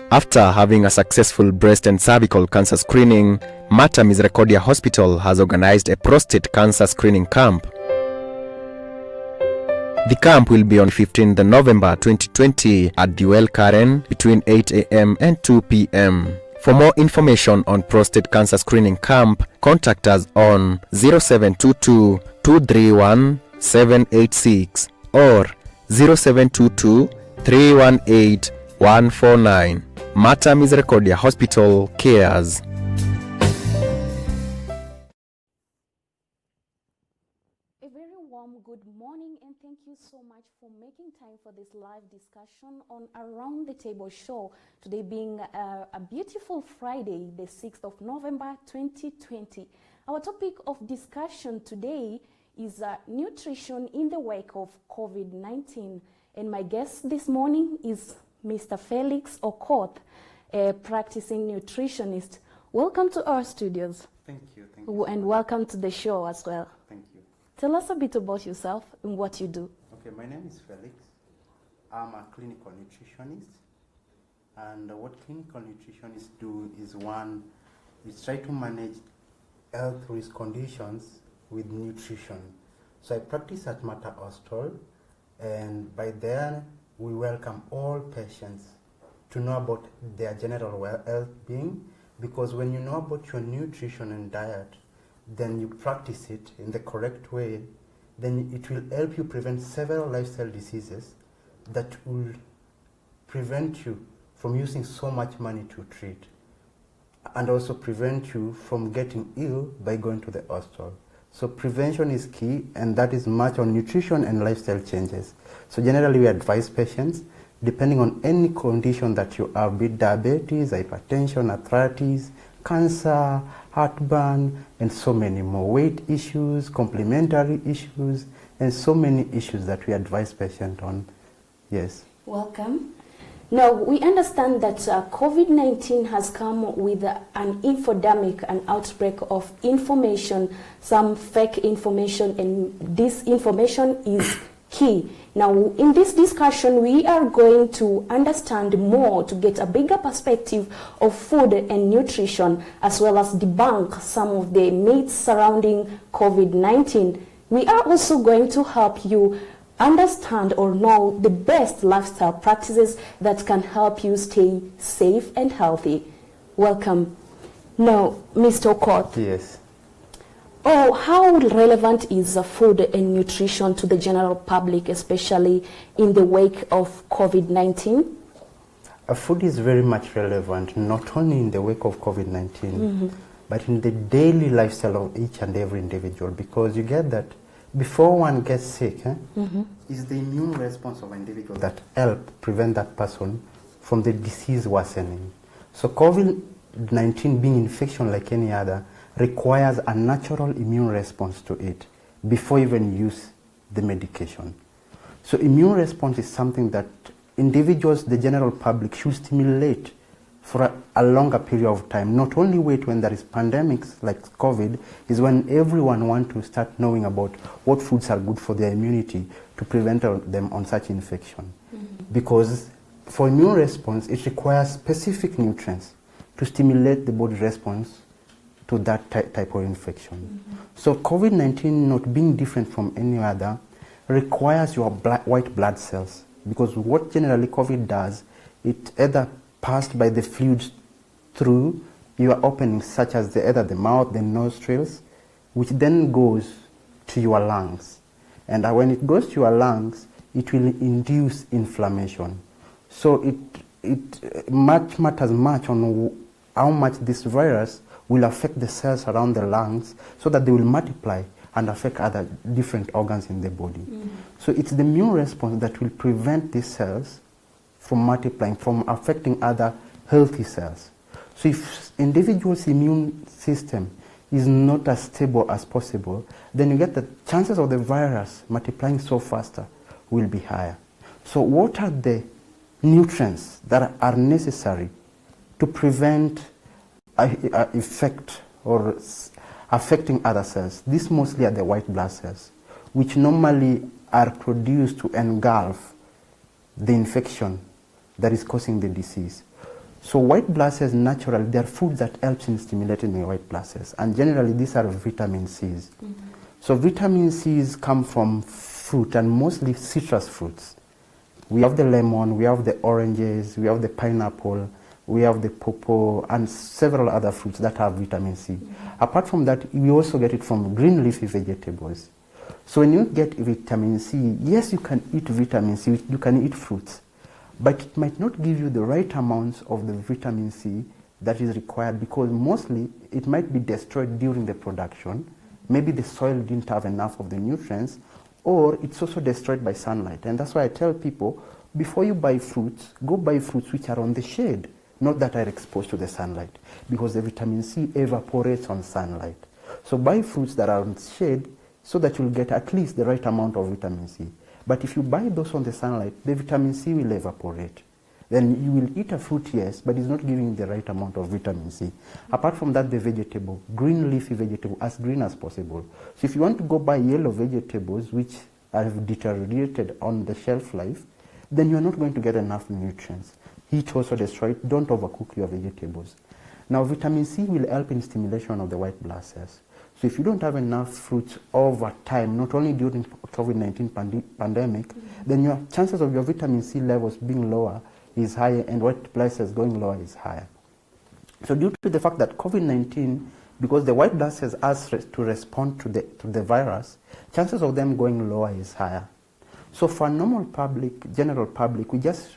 After having a successful breast and cervical cancer screening, Mata Misericordia Hospital has organized a prostate cancer screening camp. The camp will be on 15th November 2020 at Duel Karen between 8 a.m. and 2 p.m. For more information on prostate cancer screening camp, contact us on 0722 231 786 or 0722 318 149. Mata Misericordia Hospital cares. A very warm good morning and thank you so much for making time for this live discussion on Around the Table show. Today being a beautiful Friday, the 6th of November 2020. Our topic of discussion today is nutrition in the wake of COVID-19. And my guest this morning is Mr. Felix Okoth, a practicing nutritionist. Welcome to our studios. Thank you. And welcome to the show as well. Thank you. Tell us a bit about yourself and what you do. Okay, my name is Felix. I'm a clinical nutritionist. And what clinical nutritionists do is one, is try to manage health risk conditions with nutrition. So I practice at Mata Hospital, and by then we welcome all patients to know about their general well-being, because when you know about your nutrition and diet, then you practice it in the correct way, then it will help you prevent several lifestyle diseases that will prevent you from using so much money to treat, and also prevent you from getting ill by going to the hospital. So prevention is key, and that is much on nutrition and lifestyle changes. So generally we advise patients, depending on any condition that you have, be it diabetes, hypertension, arthritis, cancer, heartburn, and so many more, weight issues, complementary issues, and so many issues that we advise patients on. Yes. Welcome. Now, we understand that COVID-19 has come with an infodemic, an outbreak of information, some fake information, and this information is key. Now, in this discussion, we are going to understand more to get a bigger perspective of food and nutrition, as well as debunk some of the myths surrounding COVID-19. We are also going to help you understand or know the best lifestyle practices that can help you stay safe and healthy. Welcome. Now, Mr. Okoth. Yes. Oh, how relevant is food and nutrition to the general public, especially in the wake of COVID-19? Food is very much relevant, not only in the wake of COVID-19, but in the daily lifestyle of each and every individual, because you get that before one gets sick, is the immune response of an individual that help prevent that person from the disease worsening. So COVID-19, being infection like any other, requires a natural immune response to it before even use the medication. So immune response is something that individuals, the general public, should stimulate for a longer period of time. Not only wait when there is pandemics like COVID, is when everyone wants to start knowing about what foods are good for their immunity to prevent them on such infection. Because for immune response, it requires specific nutrients to stimulate the body response to that type of infection. So COVID-19, not being different from any other, requires your white blood cells, because what generally COVID does, it either passed by the fluids through your openings, such as either the mouth, the nostrils, which then goes to your lungs. And when it goes to your lungs, it will induce inflammation. So it matters much on how much this virus will affect the cells around the lungs, so that they will multiply and affect other different organs in the body. So it's the immune response that will prevent these cells from multiplying, from affecting other healthy cells. So if individual's immune system is not as stable as possible, then you get the chances of the virus multiplying so faster will be higher. So what are the nutrients that are necessary to prevent effect or affecting other cells? These mostly are the white blood cells, which normally are produced to engulf the infection that is causing the disease. So white blood cells naturally, they are foods that helps in stimulating the white blood cells, and generally these are vitamin C's. So vitamin C's come from fruit, and mostly citrus fruits. We have the lemon, we have the oranges, we have the pineapple, we have the pawpaw, and several other fruits that have vitamin C. Apart from that, we also get it from green leafy vegetables. So when you get vitamin C, yes, you can eat vitamin C, you can eat fruits, but it might not give you the right amounts of the vitamin C that is required, because mostly it might be destroyed during the production. Maybe the soil didn't have enough of the nutrients, or it's also destroyed by sunlight. And that's why I tell people, before you buy fruits, go buy fruits which are on the shade, not that are exposed to the sunlight, because the vitamin C evaporates on sunlight. So buy fruits that are on shade so that you'll get at least the right amount of vitamin C. But if you buy those on the sunlight, the vitamin C will evaporate. Then you will eat a fruit, yes, but it's not giving you the right amount of vitamin C. Apart from that, the vegetable, green leafy vegetable, as green as possible. So if you want to go buy yellow vegetables, which have deteriorated on the shelf life, then you're not going to get enough nutrients. Heat also destroyed. Don't overcook your vegetables. Now, vitamin C will help in stimulation of the white blood cells. So if you don't have enough fruits over time, not only during COVID-19 pandemic, then your chances of your vitamin C levels being lower is higher, and white blood cells going lower is higher. So due to the fact that COVID-19, because the white blood cells ask to respond to the virus, chances of them going lower is higher. So for normal public, general public, we just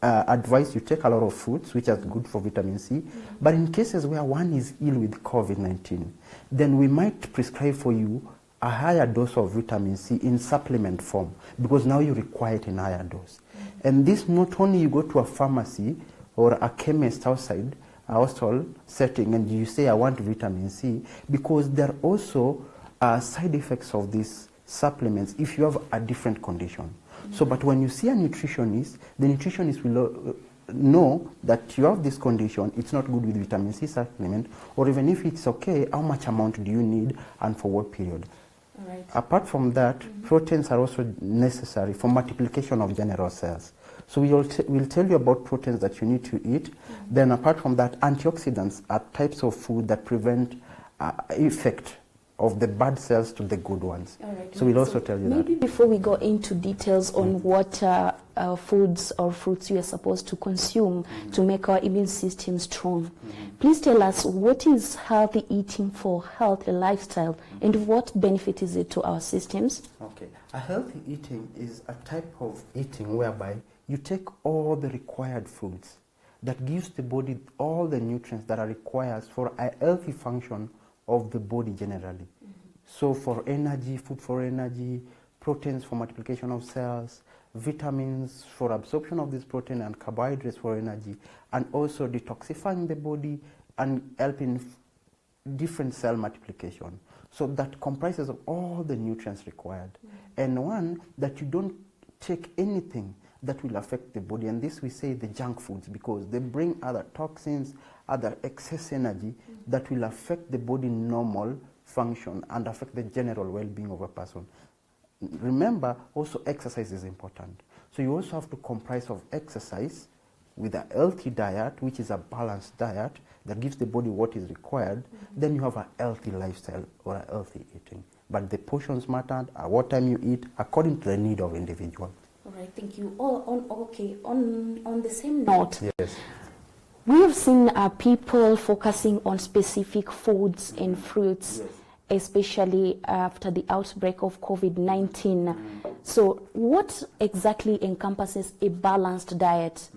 advise you take a lot of fruits, which are good for vitamin C. But in cases where one is ill with COVID-19, then we might prescribe for you a higher dose of vitamin C in supplement form, because now you require it in higher dose. And this, not only you go to a pharmacy or a chemist outside a hostel setting and you say, I want vitamin C, because there are also side effects of these supplements if you have a different condition. So, but when you see a nutritionist, the nutritionist will know that you have this condition, it's not good with vitamin C supplement, or even if it's okay, how much amount do you need and for what period? Right. Apart from that, proteins are also necessary for multiplication of general cells. So we'll tell you about proteins that you need to eat. Then apart from that, antioxidants are types of food that prevent effect of the bad cells to the good ones. All right. So we'll also tell you that. Maybe before we go into details on what foods or fruits you are supposed to consume to make our immune system strong, please tell us, what is healthy eating for healthy lifestyle, and what benefit is it to our systems? Okay. A healthy eating is a type of eating whereby you take all the required foods that gives the body all the nutrients that are required for a healthy function of the body generally. So for energy, food for energy, proteins for multiplication of cells, vitamins for absorption of this protein, and carbohydrates for energy, and also detoxifying the body and helping different cell multiplication. So that comprises of all the nutrients required. And one, that you don't take anything that will affect the body, and this we say the junk foods, because they bring other toxins, other excess energy that will affect the body normal function and affect the general well-being of a person. Remember, also exercise is important. So you also have to comprise of exercise with a healthy diet, which is a balanced diet that gives the body what is required. Then you have a healthy lifestyle or a healthy eating. But the portions matter, at what time you eat, according to the need of individual. All right, thank you. On the same note, Yes. we have seen people focusing on specific foods and fruits, especially after the outbreak of COVID-19. So what exactly encompasses a balanced diet?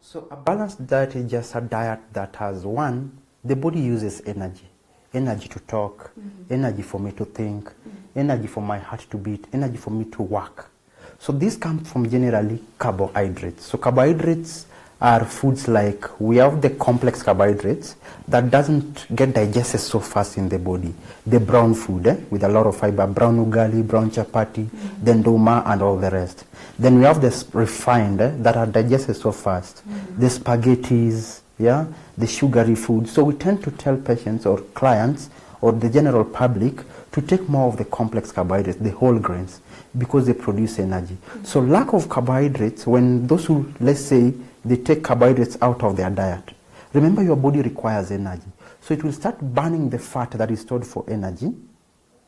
So a balanced diet is just a diet that has, one, the body uses energy. Energy to talk, energy for me to think, energy for my heart to beat, energy for me to work. So this comes from generally carbohydrates. So carbohydrates are foods like, we have the complex carbohydrates that doesn't get digested so fast in the body. The brown food with a lot of fiber, brown ugali, brown chapati, then doma and all the rest. Then we have the refined that are digested so fast. The spaghettis, the sugary food. So we tend to tell patients or clients or the general public to take more of the complex carbohydrates, the whole grains, because they produce energy. So lack of carbohydrates, when those who, let's say, they take carbohydrates out of their diet. Remember, your body requires energy. So it will start burning the fat that is stored for energy,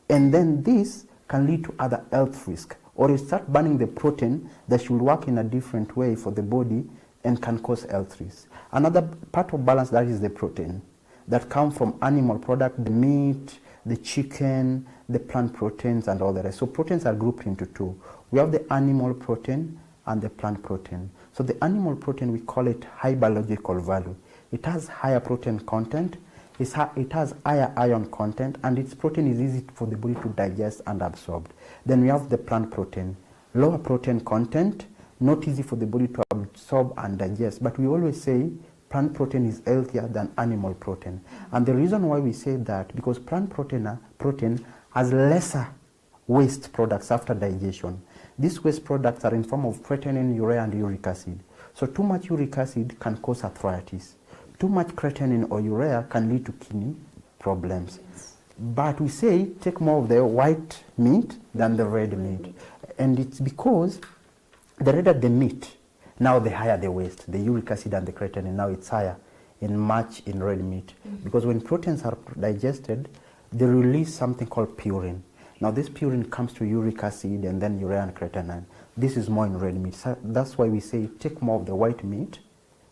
and then this can lead to other health risks. Or it start burning the protein that should work in a different way for the body and can cause health risks. Another part of balance that is the protein that come from animal product, the meat, the chicken, the plant proteins, and all the rest. So proteins are grouped into two. We have the animal protein and the plant protein. So the animal protein, we call it high biological value. It has higher protein content, it has higher iron content, and its protein is easy for the body to digest and absorb. Then we have the plant protein, lower protein content, not easy for the body to absorb and digest. But we always say plant protein is healthier than animal protein. And the reason why we say that, because plant protein has lesser waste products after digestion. These waste products are in form of creatinine, urea, and uric acid. So too much uric acid can cause arthritis. Too much creatinine or urea can lead to kidney problems. Yes. But we say take more of the white meat than the red meat. And it's because the redder the meat, now the higher the waste, the uric acid and the creatinine, now it's higher in red meat. Because when proteins are digested, they release something called purine. Now this purine comes to uric acid and then urea and creatinine. This is more in red meat. So that's why we say take more of the white meat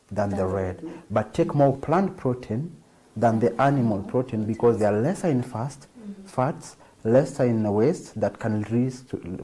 than the red. But take more plant protein than the animal protein, because they are lesser in fats, lesser in waste that can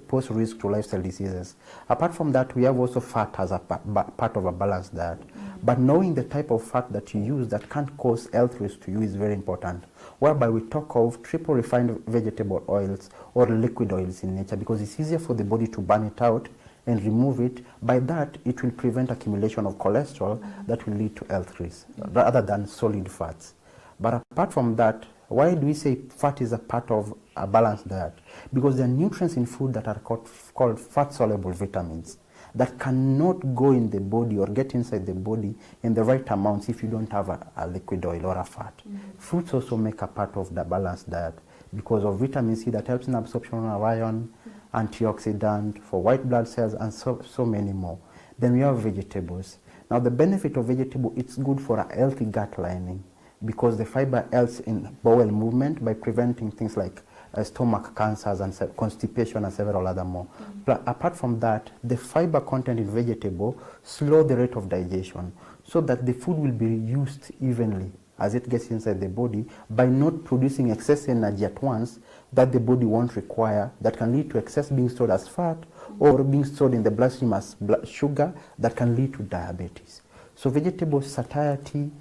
pose risk to lifestyle diseases. Apart from that, we have also fat as a part of a balanced diet. But knowing the type of fat that you use that can't cause health risk to you is very important. Whereby we talk of triple refined vegetable oils or liquid oils in nature, because it's easier for the body to burn it out and remove it. By that, it will prevent accumulation of cholesterol that will lead to health risks, rather than solid fats. But apart from that, why do we say fat is a part of a balanced diet? Because there are nutrients in food that are called fat-soluble vitamins that cannot go in the body or get inside the body in the right amounts if you don't have a liquid oil or a fat. Fruits also make a part of the balanced diet because of vitamin C that helps in absorption of iron, antioxidant for white blood cells, and so many more. Then we have vegetables. Now the benefit of vegetable, it's good for a healthy gut lining, because the fiber helps in bowel movement by preventing things like stomach cancers and constipation and several other more. But apart from that, the fiber content in vegetable slow the rate of digestion so that the food will be used evenly as it gets inside the body by not producing excess energy at once that the body won't require, that can lead to excess being stored as fat or being stored in the bloodstream as sugar that can lead to diabetes. So vegetable satiety,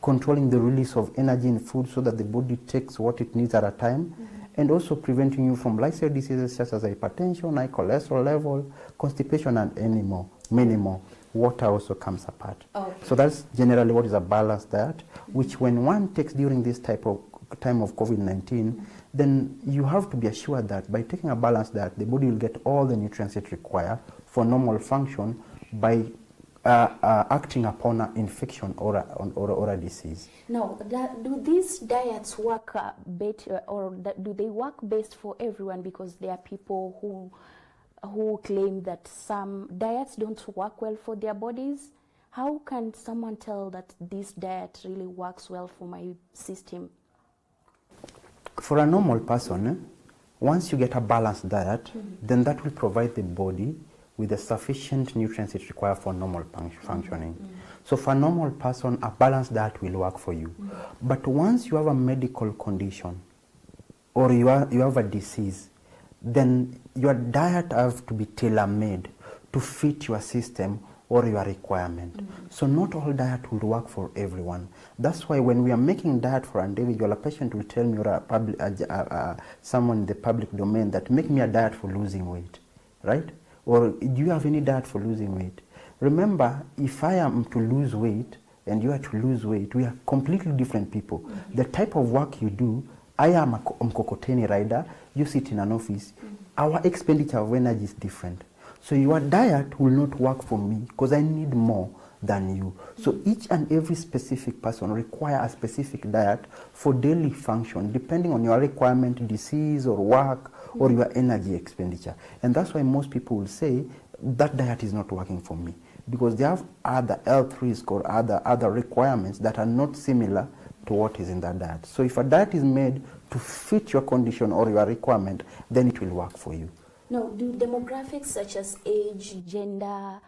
controlling the release of energy in food so that the body takes what it needs at a time, and also preventing you from lifestyle diseases such as hypertension, high cholesterol level, constipation, and many more. Water also comes apart. Okay. So that's generally what is a balanced diet, which when one takes during this time of COVID-19, then you have to be assured that by taking a balanced diet, the body will get all the nutrients it requires for normal function by acting upon an infection or a disease. Now, do these diets work better, or do they work best for everyone? Because there are people who claim that some diets don't work well for their bodies. How can someone tell that this diet really works well for my system? For a normal person, once you get a balanced diet, then that will provide the body with the sufficient nutrients it requires for normal functioning. So for a normal person, a balanced diet will work for you. But once you have a medical condition or you have a disease, then your diet has to be tailor-made to fit your system or your requirement. So not all diet will work for everyone. That's why when we are making diet for an individual, a patient will tell me, or someone in the public domain, that make me a diet for losing weight, right? Or do you have any diet for losing weight? Remember, if I am to lose weight and you are to lose weight, we are completely different people. The type of work you do, I am a mkokoteni rider, you sit in an office, our expenditure of energy is different. So your diet will not work for me because I need more than you. So each and every specific person requires a specific diet for daily function, depending on your requirement, disease or work, or your energy expenditure. And that's why most people will say, that diet is not working for me. because they have other health risks or other requirements that are not similar to what is in the diet. So if a diet is made to fit your condition or your requirement, then it will work for you. Now, do demographics such as age, gender,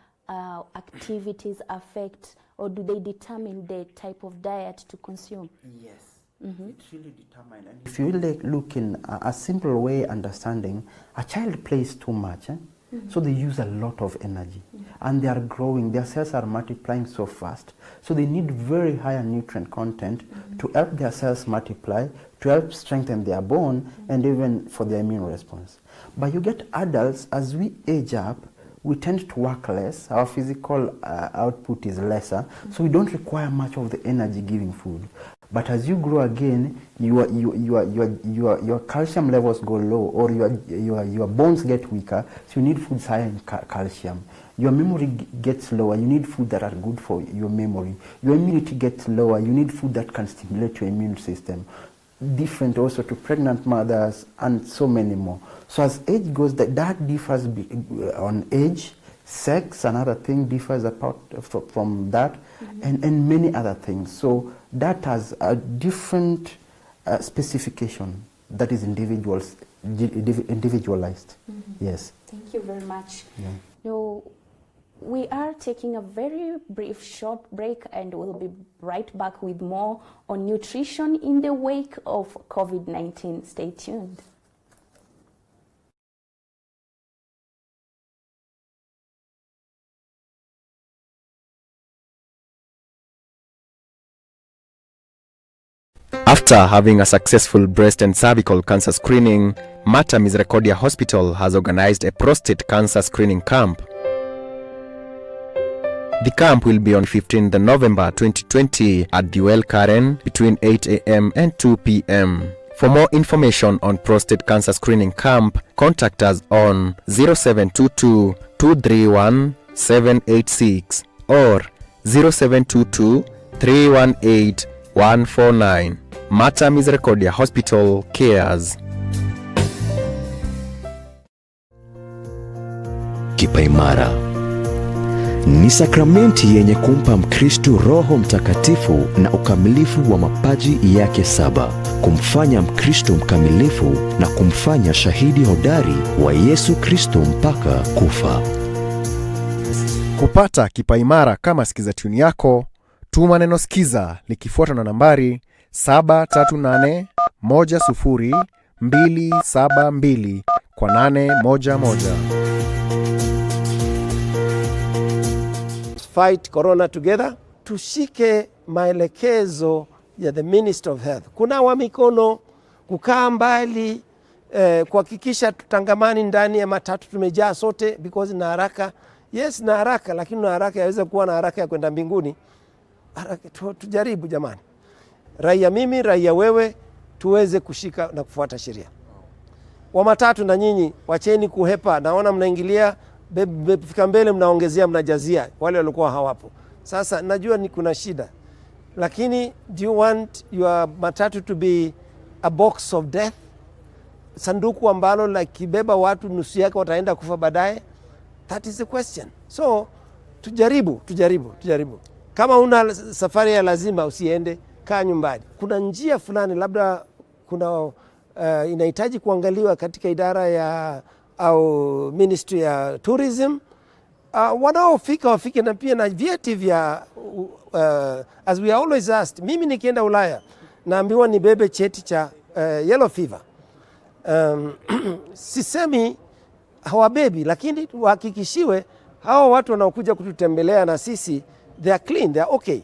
activities affect, or do they determine the type of diet to consume? Yes. It's really determined. And if you look in a simple way understanding, a child plays too much, so they use a lot of energy, and they are growing, their cells are multiplying so fast, so they need very high nutrient content to help their cells multiply, to help strengthen their bone, and even for their immune response. But you get adults, as we age up, we tend to work less, our physical output is lesser, so we don't require much of the energy giving food. But as you grow again, your calcium levels go low, or your bones get weaker, so you need foods high in calcium. Your memory gets lower, you need food that are good for your memory. Your immunity gets lower, you need food that can stimulate your immune system. Different also to pregnant mothers and so many more. So as age goes, that differs on age, sex, another thing differs apart from that, and many other things. So that has a different specification that is individualized. Yes. Thank you very much. Yeah. Now, we are taking a very brief short break, and we'll be right back with more on nutrition in the wake of COVID-19. Stay tuned. After having a successful breast and cervical cancer screening, Mata Misericordia Hospital has organized a prostate cancer screening camp. The camp will be on 15th November 2020 at the Karen between 8 a.m. and 2 p.m. For more information on prostate cancer screening camp, contact us on 0722 231 786 or 0722 318 149. Mata Misericordia Hospital cares. Kipaimara ni sakramenti yenye kumpa Mkristo Roho Mtakatifu na ukamilifu wa mapaji yake 7, kumfanya Mkristo mkamilifu na kumfanya shahidi hodari wa Yesu Kristo mpaka kufa. Kupata kipaimara kama skiza tune yako, tuma neno skiza likifuatwa na nambari 738100272 kwa 811. Fight corona together. Tushike maelekezo ya the Minister of Health. Kunawa mikono, kukaa mbali, kuhakikisha tutangamani ndani ya matatu tumejaa sote because na haraka. Yes, na haraka, lakini na haraka yaweza kuwa na haraka ya kwenda mbinguni. Tujaribu jamani. Raia mimi, raia wewe, tuweze kushika na kufuata sheria. Wa matatu na nyinyi, wacheni kuhepa. Naona mnaingilia, fika mbele mnaongezea, mnajazia wale walikuwa hawapo. Sasa najua ni kuna shida. Lakini do you want your matatu to be a box of death? Sanduku ambalo la kibeba watu nusu yake wataenda kufa baadaye? That is the question. So tujaribu. Kama una safari ya lazima usiende, kaa nyumbani. Kuna njia fulani labda kuna inahitaji kuangaliwa katika idara ya au Ministry ya Tourism. Wanaofika wafike na pia na vyeti vya as we always asked. Mimi nikienda Ulaya naambiwa nibebe cheti cha yellow fever. Sisemi hawabebi, lakini wahakikishiwe hao watu wanaokuja kututembelea na sisi they are clean, they are okay.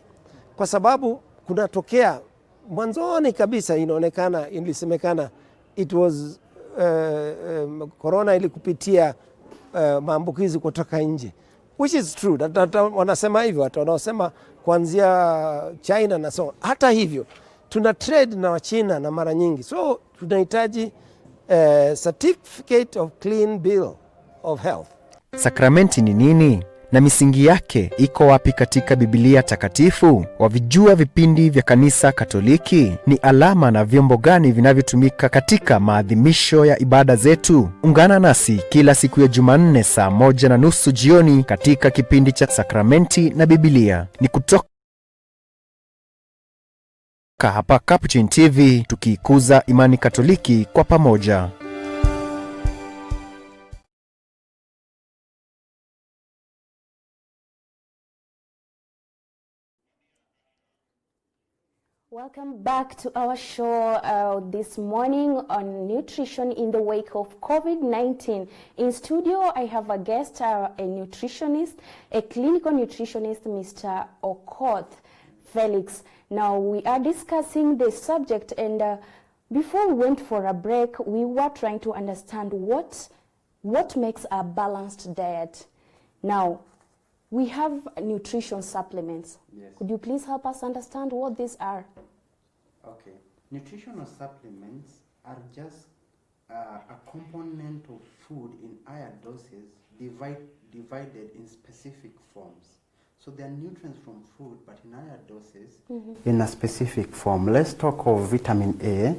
Kwa sababu kunatokea mwanzoni kabisa ilisemekana it was corona ilikupitia maambukizi kutoka nje, which is true. Wanasema hivyo, watu wanaosema kuanzia China na so. Hata hivyo tuna trade na Wachina na mara nyingi, so tunahitaji certificate of clean bill of health. Sakramenti ni nini? na misingi yake iko wapi katika Biblia takatifu? Wavijua vipindi vya kanisa Katoliki? Ni alama na vyombo gani vinavyotumika katika maadhimisho ya ibada zetu? Ungana nasi kila siku ya Jumanne saa 1:30 jioni katika kipindi cha Sakramenti na Biblia. Ni kutoka hapa Capuchin TV, tukiikuza imani Katoliki kwa pamoja. Welcome back to our show this morning on nutrition in the wake of COVID-19. In studio, I have a guest, a nutritionist, a clinical nutritionist, Mr. Okoth Felix. Now, we are discussing this subject, and before we went for a break, we were trying to understand what makes a balanced diet. Now, we have nutrition supplements. Yes. Could you please help us understand what these are? Okay. Nutritional supplements are just a component of food in higher doses divided in specific forms. So they are nutrients from food, but in higher doses, in a specific form. Let's talk of vitamin A.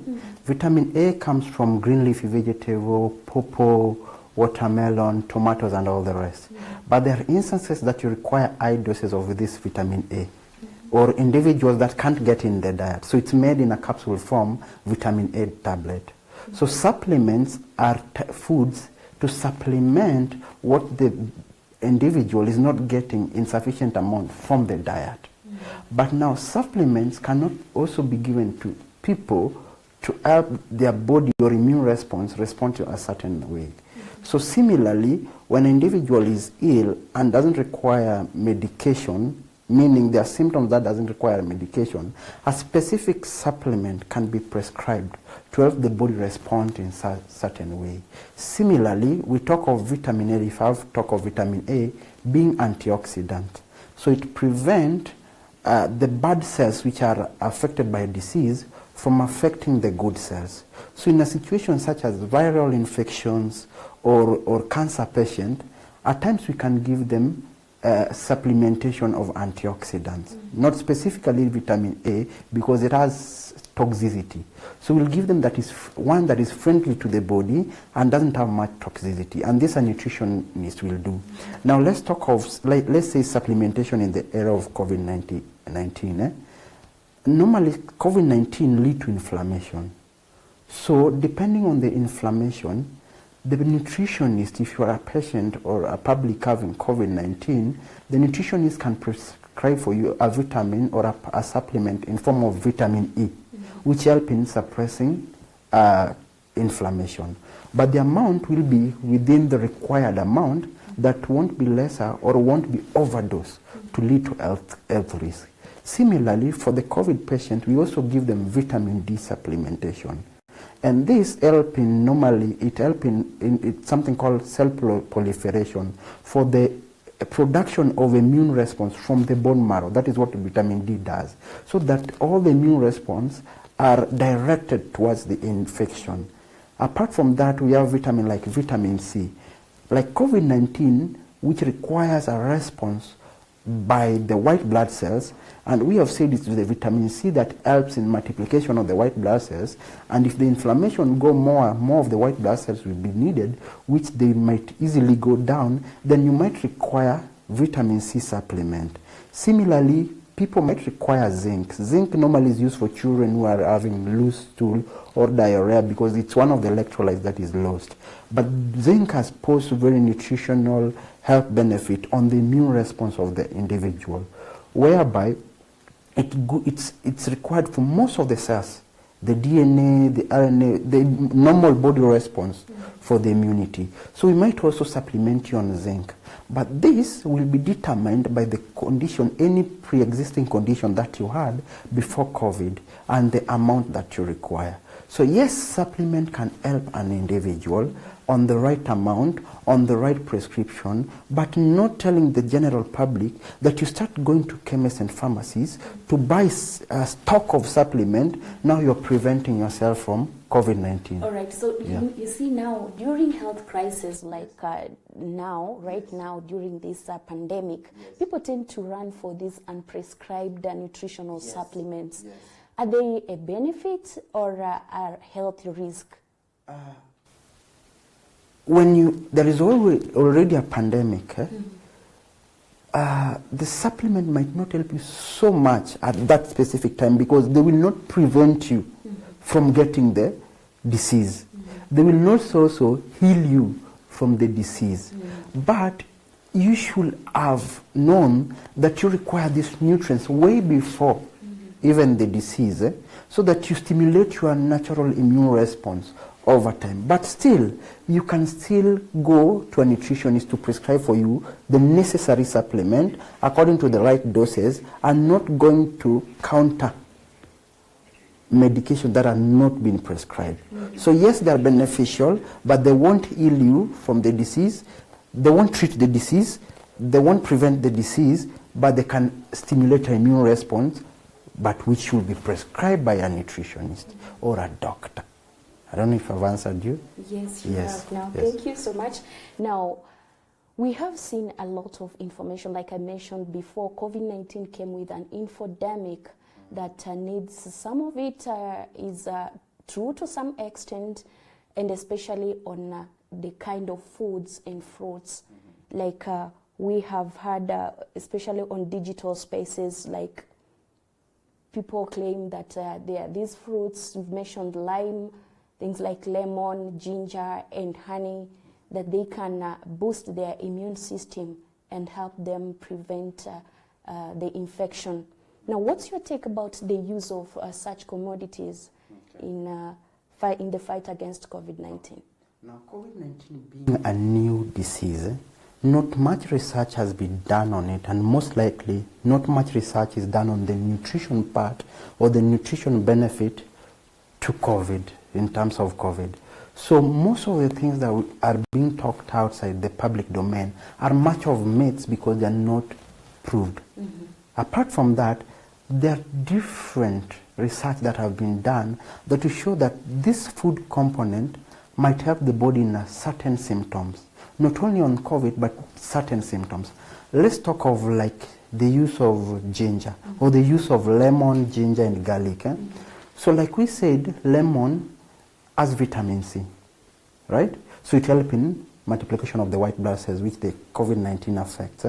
Vitamin A comes from green leafy vegetable, pawpaw, watermelon, tomatoes, and all the rest. But there are instances that you require high doses of this vitamin A, or individuals that can't get in the diet. So it's made in a capsule form, vitamin A tablet. So supplements are foods to supplement what the individual is not getting in sufficient amount from the diet. But now supplements cannot also be given to people to help their body or immune response respond to a certain way. So similarly, when an individual is ill and doesn't require medication, meaning there are symptoms that doesn't require medication, a specific supplement can be prescribed to help the body respond in a certain way. Similarly, we talk of vitamin A, if I talk of vitamin A being antioxidant. So it prevents the bad cells which are affected by disease from affecting the good cells. So in a situation such as viral infections or cancer patient, at times we can give them supplementation of antioxidants, not specifically vitamin A because it has toxicity. So we'll give them one that is friendly to the body and doesn't have much toxicity, and this a nutritionist will do. Now let's talk of, let's say, supplementation in the era of COVID-19. Normally COVID-19 leads to inflammation. So depending on the inflammation, the nutritionist, if you are a patient or a public having COVID-19, the nutritionist can prescribe for you a vitamin or a supplement in form of vitamin E, which help in suppressing inflammation. But the amount will be within the required amount that won't be lesser or won't be overdose to lead to health risk. Similarly, for the COVID patient, we also give them vitamin D supplementation. And this help in it's something called cell proliferation for the production of immune response from the bone marrow. That is what vitamin D does. So that all the immune response are directed towards the infection. Apart from that, we have vitamin like vitamin C. Like COVID-19, which requires a response by the white blood cells, and we have said it's the vitamin C that helps in multiplication of the white blood cells, and if the inflammation go more of the white blood cells will be needed, which they might easily go down, then you might require vitamin C supplement. Similarly, people might require zinc. Zinc normally is used for children who are having loose stool or diarrhea because it's one of the electrolytes that is lost. But zinc has posed very nutritional health benefit on the immune response of the individual, whereby it's required for most of the cells, the DNA, the RNA, the normal body response for the immunity. So we might also supplement you on zinc. But this will be determined by the condition, any pre-existing condition that you had before COVID and the amount that you require. So yes, supplement can help an individual on the right amount, on the right prescription, but not telling the general public that you start going to chemists and pharmacies to buy a stock of supplement. Now you're preventing yourself from COVID-19. All right, so Yeah. you see now, during health crisis like right now, during this pandemic, people tend to run for these unprescribed nutritional supplements. Yes. Are they a benefit or a health risk? There is already a pandemic, the supplement might not help you so much at that specific time because they will not prevent you from getting the disease. They will not also heal you from the disease. But you should have known that you require these nutrients way before even the disease, so that you stimulate your natural immune response over time. But still, you can still go to a nutritionist to prescribe for you the necessary supplement according to the right doses, and not going to counter medication that are not being prescribed. So yes, they are beneficial, but they won't heal you from the disease. They won't treat the disease. They won't prevent the disease, but they can stimulate an immune response, but which should be prescribed by a nutritionist or a doctor. I don't know if I've answered you. Yes, you Yes, have. Now, yes. thank you so much. Now, we have seen a lot of information, like I mentioned before. COVID-19 came with an infodemic that needs, some of it is true to some extent, and especially on the kind of foods and fruits. Like we have had, especially on digital spaces, like people claim that there are these fruits, you've mentioned lime, things like lemon, ginger, and honey, that they can boost their immune system and help them prevent the infection. Now, what's your take about the use of such commodities in the fight against COVID-19? Now, COVID-19 being a new disease, not much research has been done on it, and most likely not much research is done on the nutrition part or the nutrition benefit to COVID, in terms of COVID. So most of the things that are being talked outside the public domain are much of myths because they are not proved. Apart from that, there are different research that have been done that to show that this food component might help the body in certain symptoms, not only on COVID, but certain symptoms. Let's talk of like the use of ginger or the use of lemon, ginger, and garlic. So like we said, lemon has vitamin C, right? So it helps in multiplication of the white blood cells, which the COVID-19 affects.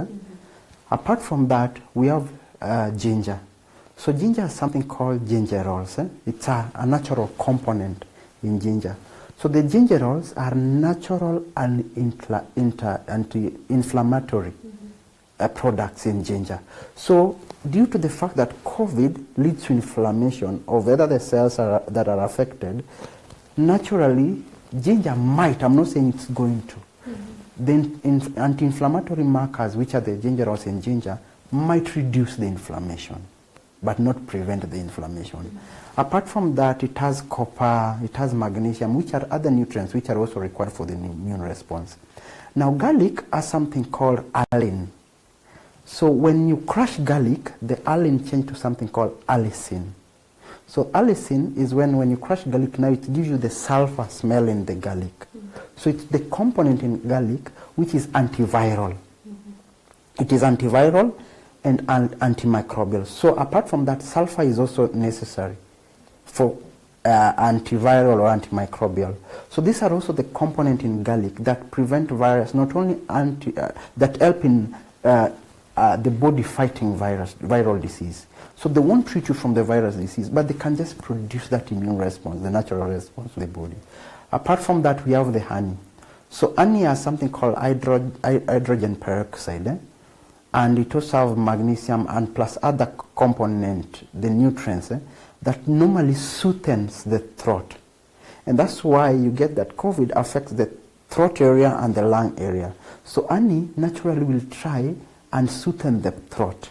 Apart from that, we have ginger. So ginger is something called gingerols. It's a natural component in ginger. So the gingerols are natural and anti-inflammatory products in ginger. So due to the fact that COVID leads to inflammation of whether the cells that are affected, naturally ginger might, I'm not saying it's going to, the anti-inflammatory markers, which are the gingerols in ginger, might reduce the inflammation, but not prevent the inflammation. Apart from that, it has copper, it has magnesium, which are other nutrients which are also required for the immune response. Now, garlic has something called allicin. So when you crush garlic, the allicin changes to something called allicin. So allicin is when you crush garlic, now it gives you the sulfur smell in the garlic. So it's the component in garlic which is antiviral. It is antiviral and antimicrobial. So apart from that, sulfur is also necessary for antiviral or antimicrobial. So these are also the component in garlic that prevent virus, not only that help in the body fighting viral disease. So they won't treat you from the virus disease, but they can just produce that immune response, the natural response to the body. Apart from that, we have the honey. So honey has something called hydrogen peroxide, and it also have magnesium and plus other component, the nutrients, that normally soothes the throat. And that's why you get that COVID affects the throat area and the lung area. So honey naturally will try and soothe the throat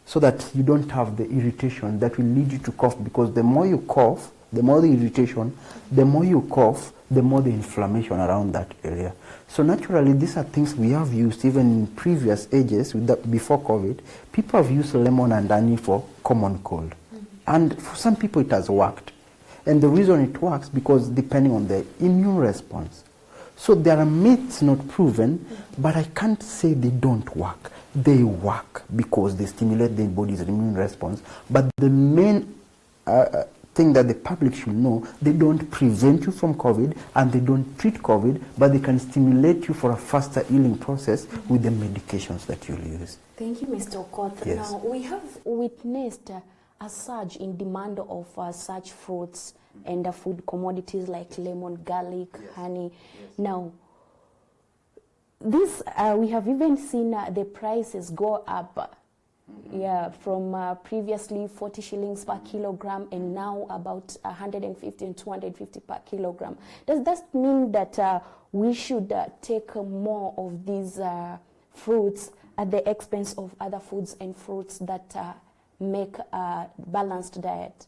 so that you don't have the irritation that will lead you to cough, because the more you cough, the more the irritation, the more you cough, the more the inflammation around that area. So naturally, these are things we have used even in previous ages before COVID. People have used lemon and honey for common cold. And for some people it has worked. And the reason it works, because depending on the immune response. So there are myths not proven, but I can't say they don't work. They work because they stimulate the body's immune response. But the main thing that the public should know, they don't prevent you from COVID and they don't treat COVID, but they can stimulate you for a faster healing process with the medications that you'll use. Thank you, Mr. Okoth. Yes. Now, we have witnessed a surge in demand of such fruits and food commodities like lemon, garlic, honey. Now, this we have even seen the prices go up. From previously 40 shillings per kilogram and now about 150 and 250 per kilogram. Does that mean that we should take more of these fruits at the expense of other foods and fruits that make a balanced diet?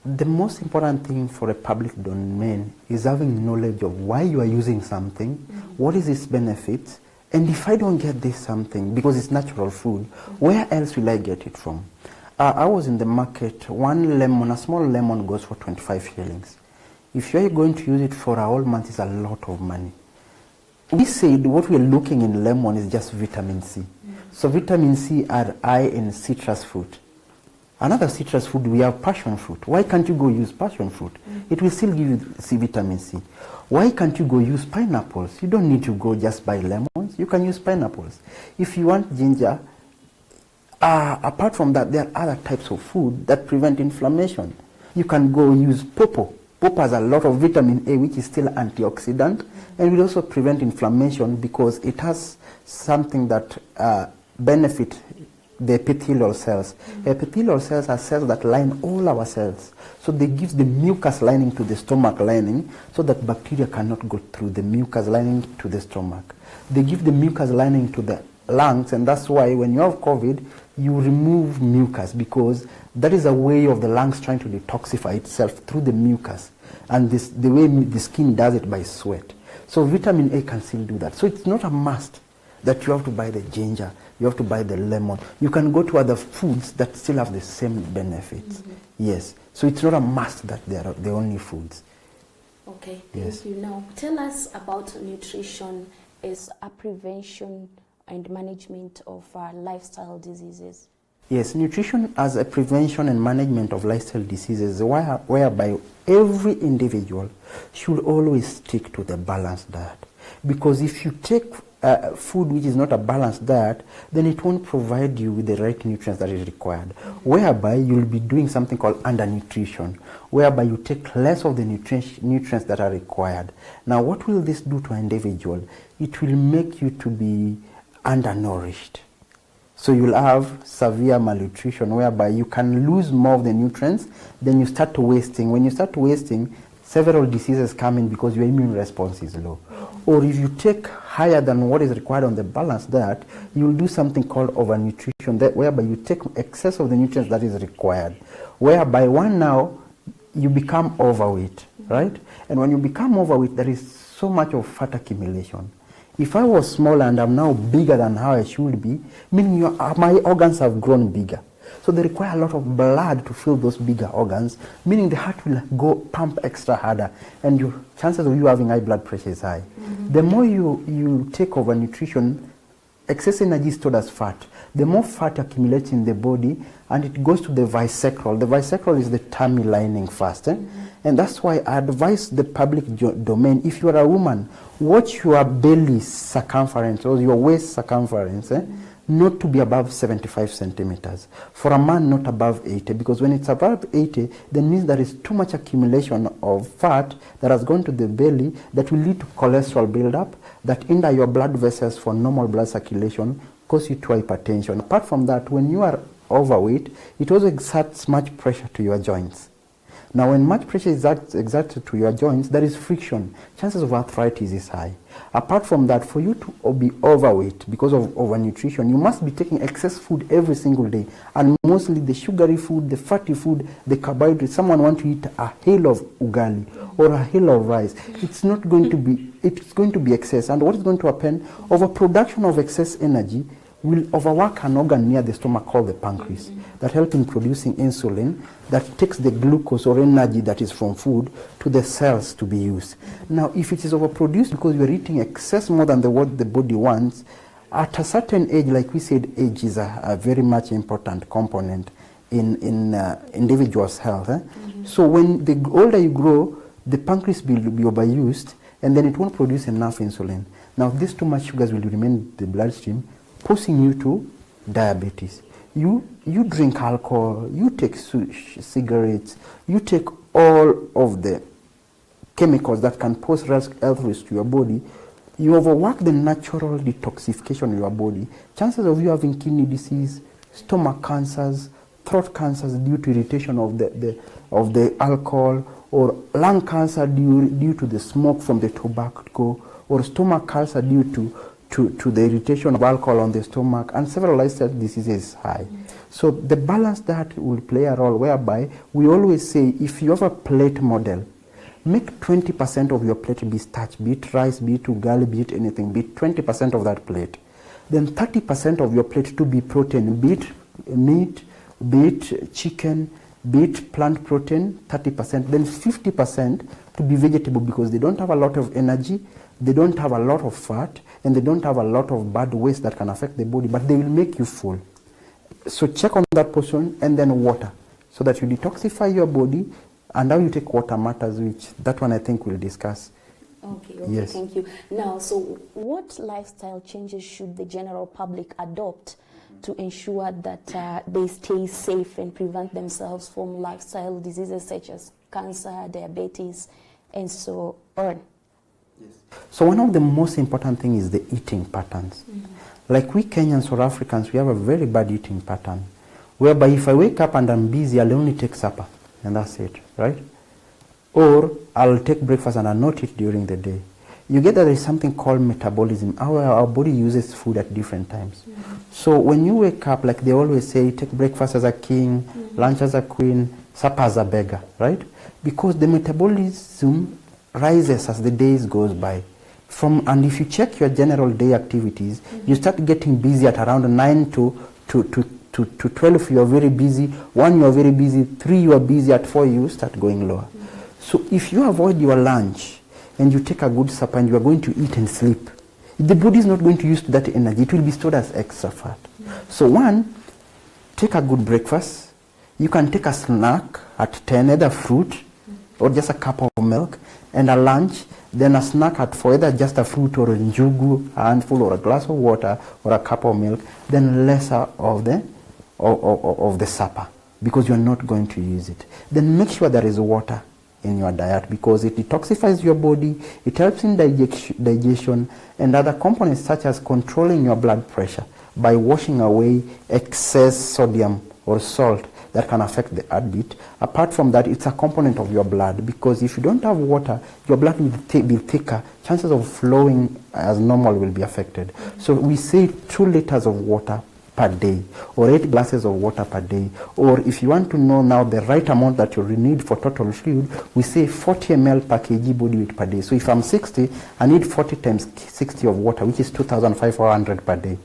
The most important thing for a public domain is having knowledge of why you are using something, what is its benefits, and if I don't get this something, because it's natural food, where else will I get it from? I was in the market, one lemon, a small lemon goes for 25 shillings. If you're going to use it for a whole month, it's a lot of money. We said what we're looking in lemon is just vitamin C. So vitamin C are high in citrus fruit. Another citrus fruit, we have passion fruit. Why can't you go use passion fruit? It will still give you vitamin C. Why can't you go use pineapples? You don't need to go just buy lemons. You can use pineapples. If you want ginger, apart from that, there are other types of food that prevent inflammation. You can go use pawpaw. Pawpaw has a lot of vitamin A, which is still antioxidant, and will also prevent inflammation because it has something that benefit the epithelial cells. Epithelial cells are cells that line all our cells. So they give the mucus lining to the stomach lining so that bacteria cannot go through the mucus lining to the stomach. They give the mucus lining to the lungs, and that's why when you have COVID, you remove mucus, because that is a way of the lungs trying to detoxify itself through the mucus. And the way the skin does it by sweat. So vitamin A can still do that. So it's not a must that you have to buy the ginger, you have to buy the lemon. You can go to other foods that still have the same benefits. Yes. So it's not a must that they are the only foods. Okay, thank you. Now, tell us about nutrition as a prevention and management of lifestyle diseases. Yes, nutrition as a prevention and management of lifestyle diseases, whereby every individual should always stick to the balanced diet. Because if you take food which is not a balanced diet, then it won't provide you with the right nutrients that is required, whereby you'll be doing something called undernutrition, whereby you take less of the nutrients that are required. Now, what will this do to an individual? It will make you to be undernourished. So you'll have severe malnutrition, whereby you can lose more of the nutrients, then you start wasting. When you start wasting, several diseases come in because your immune response is low. Or if you take higher than what is required on the balanced diet, you'll do something called overnutrition, whereby you take excess of the nutrients that is required, whereby now you become overweight, right? And when you become overweight, there is so much of fat accumulation. If I was smaller and I'm now bigger than how I should be, meaning my organs have grown bigger. So they require a lot of blood to fill those bigger organs, meaning the heart will go pump extra harder, and your chances of you having high blood pressure is high. The more you take over nutrition, excess energy is stored as fat. The more fat accumulates in the body, and it goes to the visceral. The visceral is the tummy lining first. And that's why I advise the public domain, if you are a woman, watch your belly circumference or your waist circumference, not to be above 75 centimeters. For a man, not above 80, because when it's above 80, that means there is too much accumulation of fat that has gone to the belly that will lead to cholesterol buildup, that hinder your blood vessels for normal blood circulation, cause you to hypertension. Apart from that, when you are overweight, it also exerts much pressure to your joints. Now, when much pressure is exerted to your joints, there is friction. Chances of arthritis is high. Apart from that, for you to be overweight because of overnutrition, you must be taking excess food every single day, and mostly the sugary food, the fatty food, the carbohydrates. Someone wants to eat a hill of ugali or a hill of rice. It's going to be excess. And what is going to happen? Overproduction of excess energy will overwork an organ near the stomach called the pancreas that help in producing insulin that takes the glucose or energy that is from food to the cells to be used. Now, if it is overproduced because you are eating excess more than what the body wants, at a certain age, like we said, age is a very much important component in individual's health. So when the older you grow, the pancreas will be overused, and then it won't produce enough insulin. Now, these too much sugars will remain in the bloodstream, posing you to diabetes. You drink alcohol, you take cigarettes, you take all of the chemicals that can pose health risks to your body. You overwork the natural detoxification of your body. Chances of you having kidney disease, stomach cancers, throat cancers due to irritation of the alcohol, or lung cancer due to the smoke from the tobacco, or stomach cancer due to the irritation of alcohol on the stomach, and several lifestyle diseases is high. So the balanced diet will play a role, whereby we always say, if you have a plate model, make 20% of your plate be starch, be it rice, be it ugali, be it anything, be it 20% of that plate. Then 30% of your plate to be protein, be it meat, be it chicken, be it plant protein, 30%. Then 50% to be vegetable, because they don't have a lot of energy, they don't have a lot of fat, and they don't have a lot of bad waste that can affect the body, but they will make you full. So check on that portion, and then water, so that you detoxify your body, and how you take water matters, which that one I think we'll discuss. Okay, yes. Thank you. Now, so what lifestyle changes should the general public adopt to ensure that they stay safe and prevent themselves from lifestyle diseases such as cancer, diabetes, and so on? So one of the most important things is the eating patterns. Like we Kenyans or Africans, we have a very bad eating pattern, whereby if I wake up and I'm busy, I'll only take supper, and that's it, right? Or I'll take breakfast and I'll not eat during the day. You get that there is something called metabolism. Our body uses food at different times. So when you wake up, like they always say, take breakfast as a king, lunch as a queen, supper as a beggar, right? Because the metabolism rises as the days goes by. And if you check your general day activities, you start getting busy at around 9 to 12, you are very busy. 1, you are very busy. 3, you are busy. At 4, you start going lower. So if you avoid your lunch and you take a good supper and you are going to eat and sleep, the body is not going to use that energy. It will be stored as extra fat. So 1, take a good breakfast. You can take a snack at 10, either fruit or just a cup of milk, and a lunch, then a snack at 4, either just a fruit or a njugu, a handful, or a glass of water or a cup of milk, then lesser of the supper, because you're not going to use it. Then make sure there is water in your diet, because it detoxifies your body, it helps in digestion and other components, such as controlling your blood pressure by washing away excess sodium or salt that can affect the heartbeat. Apart from that, it's a component of your blood, because if you don't have water, your blood will be thicker. Chances of flowing as normal will be affected. So we say 2 liters of water per day, or 8 glasses of water per day. Or if you want to know now the right amount that you need for total fluid, we say 40 ml per kg body weight per day. So if I'm 60, I need 40 times 60 of water, which is 2,500 per day.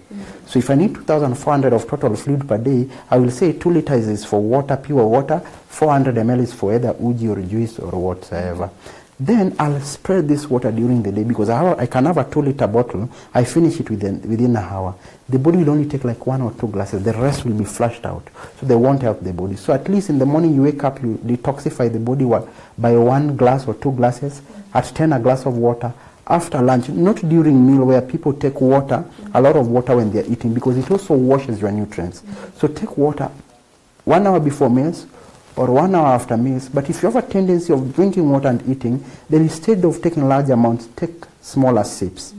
So if I need 2,400 of total fluid per day, I will say 2 liters is for water, pure water, 400 ml is for either uji or juice or whatsoever. Then I'll spread this water during the day, because I can have a 2-liter bottle. I finish it within an hour. The body will only take like 1 or 2 glasses. The rest will be flushed out. So they won't help the body. So at least in the morning you wake up, you detoxify the body by 1 glass or 2 glasses. At 10, a glass of water. After lunch, not during meal, where people take water, a lot of water when they're eating, because it also washes your nutrients. So take water 1 hour before meals, or 1 hour after meals. But if you have a tendency of drinking water and eating, then instead of taking large amounts, take smaller sips.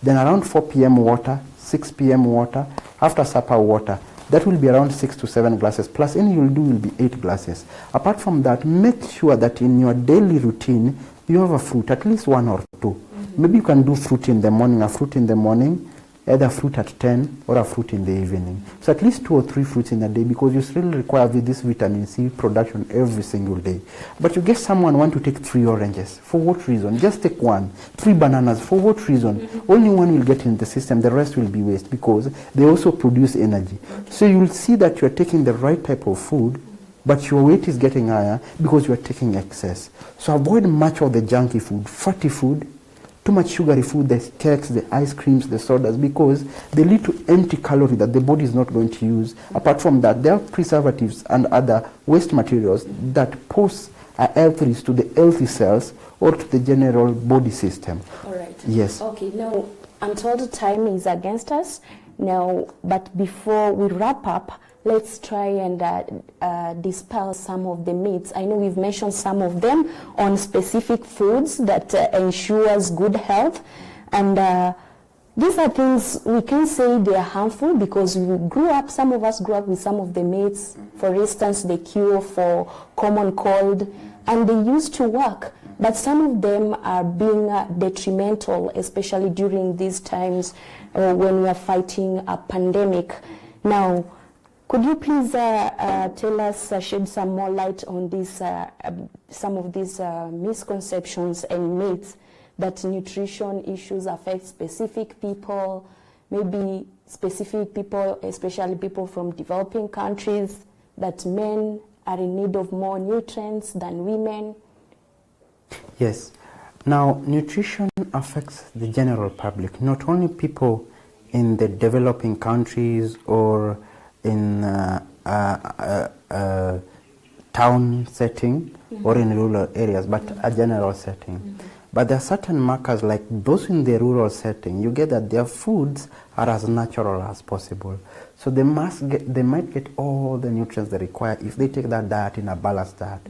Then around 4 p.m. water, 6 p.m. water, after supper water. That will be around 6 to 7 glasses, plus any you'll do will be 8 glasses. Apart from that, make sure that in your daily routine, you have a fruit, at least 1 or 2. Maybe you can do fruit in the morning, a fruit in the morning, either fruit at 10 or a fruit in the evening. So at least 2 or 3 fruits in a day, because you still require this vitamin C production every single day. But you get someone want to take 3 oranges. For what reason? Just take 1. 3 bananas. For what reason? Only 1 will get in the system. The rest will be waste, because they also produce energy. So you'll see that you're taking the right type of food, but your weight is getting higher because you're taking excess. So avoid much of the junky food, fatty food, too much sugary food, the cakes, the ice creams, the sodas, because they lead to empty calorie that the body is not going to use. Apart from that, there are preservatives and other waste materials that pose a health risk to the healthy cells or to the general body system. All right. Yes. Okay, now, I'm told the time is against us now, but before we wrap up, let's try and dispel some of the myths. I know we've mentioned some of them on specific foods that ensures good health. And these are things we can say they are harmful because some of us grew up with some of the myths. For instance, the cure for common cold, and they used to work. But some of them are being detrimental, especially during these times when we are fighting a pandemic. Now, could you please tell us, shed some more light on this, some of these misconceptions and myths that nutrition issues affect specific people, maybe specific people, especially people from developing countries, that men are in need of more nutrients than women? Yes. Now, nutrition affects the general public, not only people in the developing countries or in town setting or in rural areas, but a general setting. But there are certain markers, like those in the rural setting, you get that their foods are as natural as possible. So they might get all the nutrients they require if they take that diet in a balanced diet.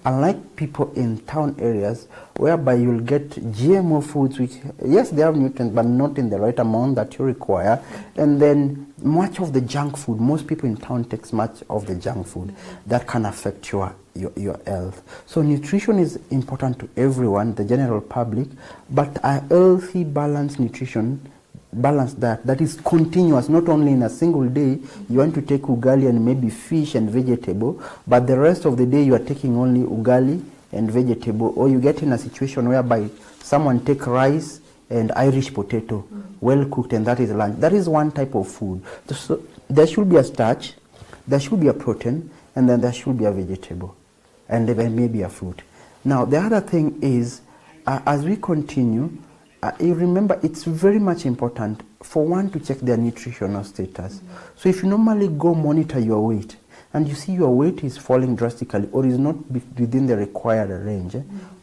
Unlike people in town areas, whereby you'll get GMO foods, which, yes, they have nutrients, but not in the right amount that you require. And then much of the junk food, most people in town takes much of the junk food. That can affect your health. So nutrition is important to everyone, the general public, but a healthy, balanced nutrition, balanced diet that is continuous, not only in a single day. You want to take ugali and maybe fish and vegetable, but the rest of the day you are taking only ugali and vegetable, or you get in a situation whereby someone take rice and Irish potato, well cooked, and that is lunch. That is one type of food. So there should be a starch, there should be a protein, and then there should be a vegetable, and then maybe a fruit. Now the other thing is, as we continue, you remember it's very much important for one to check their nutritional status. So if you normally go monitor your weight and you see your weight is falling drastically or is not within the required range,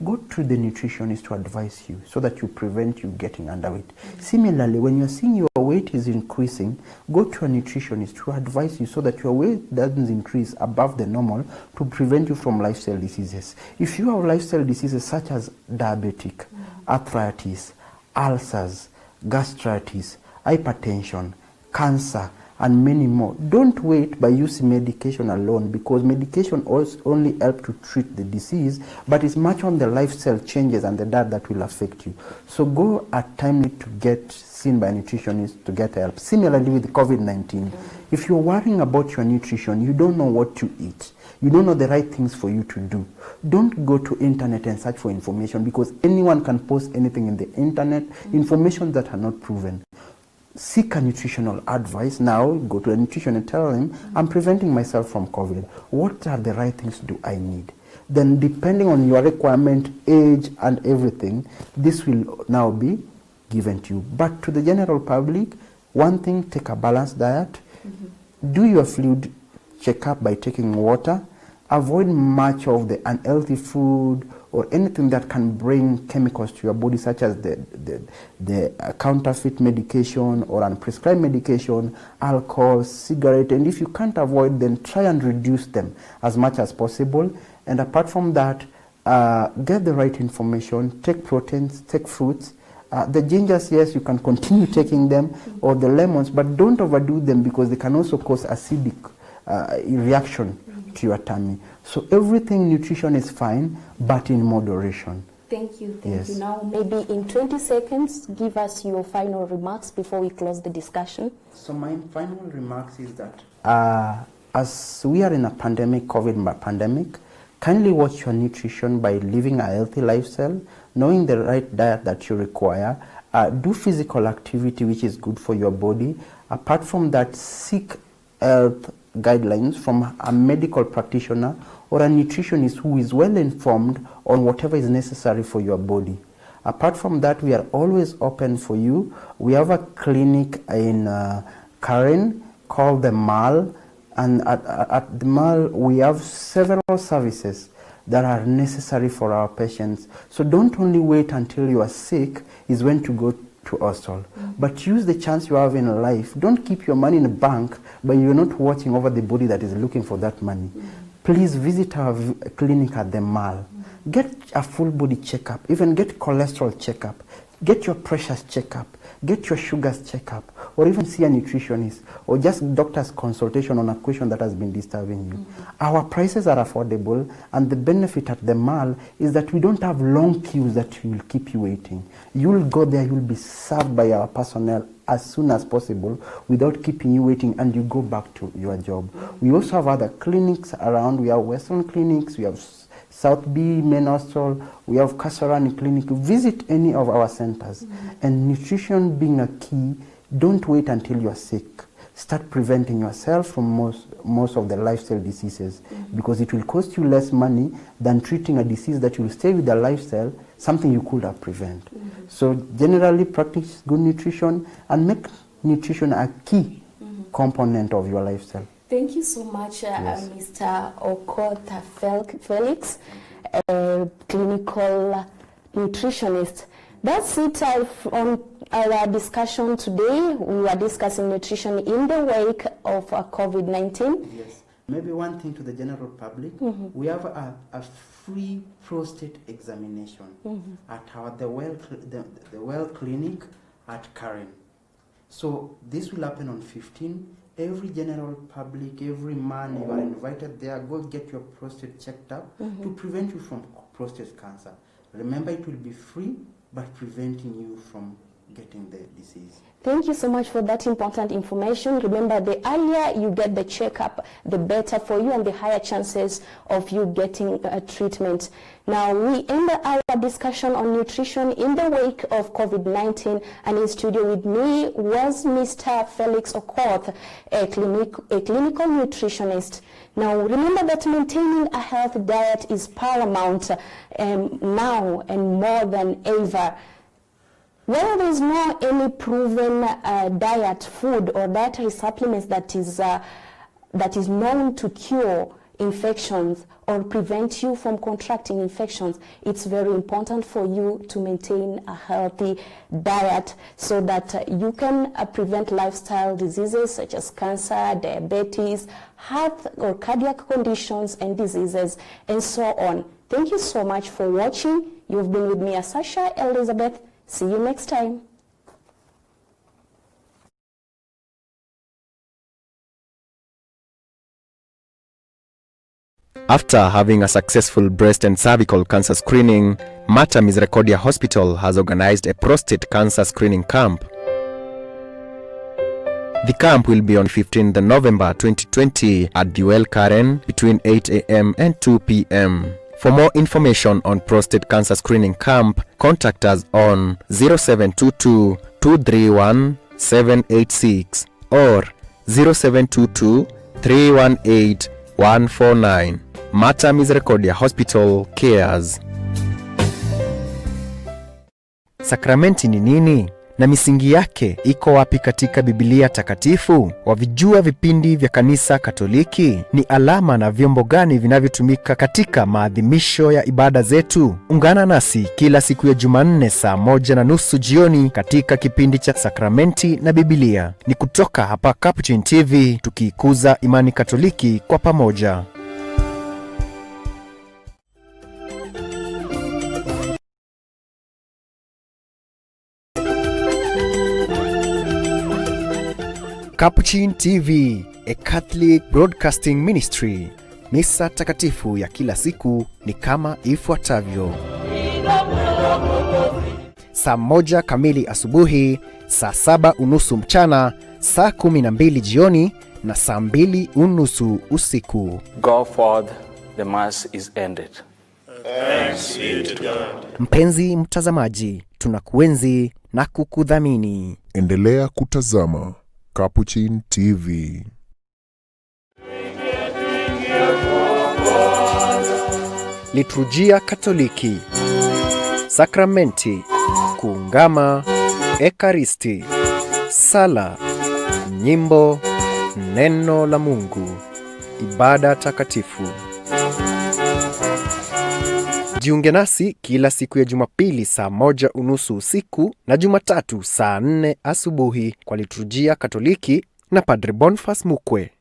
go to the nutritionist to advise you so that you prevent you getting underweight. Similarly, when you're seeing your weight is increasing, go to a nutritionist to advise you so that your weight doesn't increase above the normal, to prevent you from lifestyle diseases. If you have lifestyle diseases such as diabetic, arthritis, ulcers, gastritis, hypertension, cancer, and many more, don't wait by using medication alone, because medication only help to treat the disease, but it's much on the lifestyle changes and the diet that will affect you. So go at timely to get seen by a nutritionist to get help. Similarly with COVID-19, if you're worrying about your nutrition, you don't know what to eat, you don't know the right things for you to do, don't go to internet and search for information, because anyone can post anything in the internet, information that are not proven. Seek a nutritional advice. Now go to a nutrition and tell him, I'm preventing myself from COVID. What are the right things do I need? Then depending on your requirement, age, and everything, this will now be given to you. But to the general public, one thing, take a balanced diet. Do your fluid checkup by taking water. Avoid much of the unhealthy food or anything that can bring chemicals to your body, such as the counterfeit medication or unprescribed medication, alcohol, cigarette. And if you can't avoid them, try and reduce them as much as possible. And apart from that, get the right information, take proteins, take fruits. The gingers, yes, you can continue taking them, or the lemons, but don't overdo them, because they can also cause acidic reaction to your tummy. So everything, nutrition is fine, but in moderation. Thank you. Yes. Now, maybe in 20 seconds, give us your final remarks before we close the discussion. So my final remarks is that as we are in a pandemic, COVID pandemic, kindly watch your nutrition by living a healthy lifestyle, knowing the right diet that you require. Do physical activity which is good for your body. Apart from that, seek health guidelines from a medical practitioner or a nutritionist who is well informed on whatever is necessary for your body. Apart from that, we are always open for you. We have a clinic in Karen called the Mall, and at the Mall we have several services that are necessary for our patients. So don't only wait until you are sick is when to go to hospital, but use the chance you have in life. Don't keep your money in the bank, but you're not watching over the body that is looking for that money. Please visit our clinic at the Mall. Get a full body checkup, even get cholesterol checkup, get your pressures checkup, get your sugars checkup, or even see a nutritionist, or just doctor's consultation on a question that has been disturbing you. Our prices are affordable, and the benefit at the Mall is that we don't have long queues that will keep you waiting. You'll go there, you'll be served by our personnel as soon as possible without keeping you waiting, and you go back to your job. We also have other clinics around. We have Western clinics, we have South B Main Hospital, we have Kasarani Clinic. Visit any of our centers. And nutrition being a key, don't wait until you are sick. Start preventing yourself from most of the lifestyle diseases, because it will cost you less money than treating a disease that will stay with the lifestyle, something you could have prevented. So generally practice good nutrition and make nutrition a key component of your lifestyle. Thank you so much, Yes. Mr. Okoth Felix, clinical nutritionist. That's it on our discussion today. We were discussing nutrition in the wake of COVID-19. Yes. Maybe one thing to the general public, we have a free prostate examination at the Well Clinic at Karen. So this will happen on 15. Every general public, every man, you are invited there. Go get your prostate checked up to prevent you from prostate cancer. Remember, it will be free, but preventing you from getting the disease. Thank you so much for that important information. Remember, the earlier you get the checkup, the better for you and the higher chances of you getting a treatment. Now, we end our discussion on nutrition in the wake of COVID-19, and in studio with me was Mr. Felix Okoth, a clinical nutritionist. Now, remember that maintaining a healthy diet is paramount now and more than ever. Whether there is no any proven diet, food, or dietary supplements that is known to cure infections or prevent you from contracting infections, it's very important for you to maintain a healthy diet so that you can prevent lifestyle diseases such as cancer, diabetes, heart or cardiac conditions and diseases, and so on. Thank you so much for watching. You've been with me, Asasha Elizabeth. See you next time. After having a successful breast and cervical cancer screening, Mata Misericordia Hospital has organized a prostate cancer screening camp. The camp will be on 15th November 2020 at the Well Karen between 8 a.m. and 2 p.m. For more information on prostate cancer screening camp, contact us on 0722 231 786 or 0722 318 149. Mata Misericordia Hospital cares. Sakramenti ni nini? Na misingi yake iko wapi katika Biblia takatifu? Wavijua vipindi vya kanisa Katoliki? Ni alama na vyombo gani vinavyotumika katika maadhimisho ya ibada zetu? Ungana nasi kila siku ya Jumanne saa 1:30 jioni katika kipindi cha Sakramenti na Biblia. Ni kutoka hapa Capuchin TV, tukiikuza imani Katoliki kwa pamoja. Capuchin TV, a Catholic broadcasting ministry. Misa takatifu ya kila siku ni kama ifuatavyo. Saa 1 kamili asubuhi, saa 7:30 mchana, saa 12 jioni na saa 2:30 usiku. Go forth, the mass is ended. Thanks be to God. Mpenzi mtazamaji, tunakuenzi na kukudhamini. Endelea kutazama Capuchin TV. Liturujia Katoliki, sakramenti, kuungama, ekaristi, sala, nyimbo, neno la Mungu, ibada takatifu. Jiunge nasi kila siku ya Jumapili saa 1:30 usiku na Jumatatu saa 4 asubuhi kwa liturujia Katoliki na Padre Boniface Mukwe.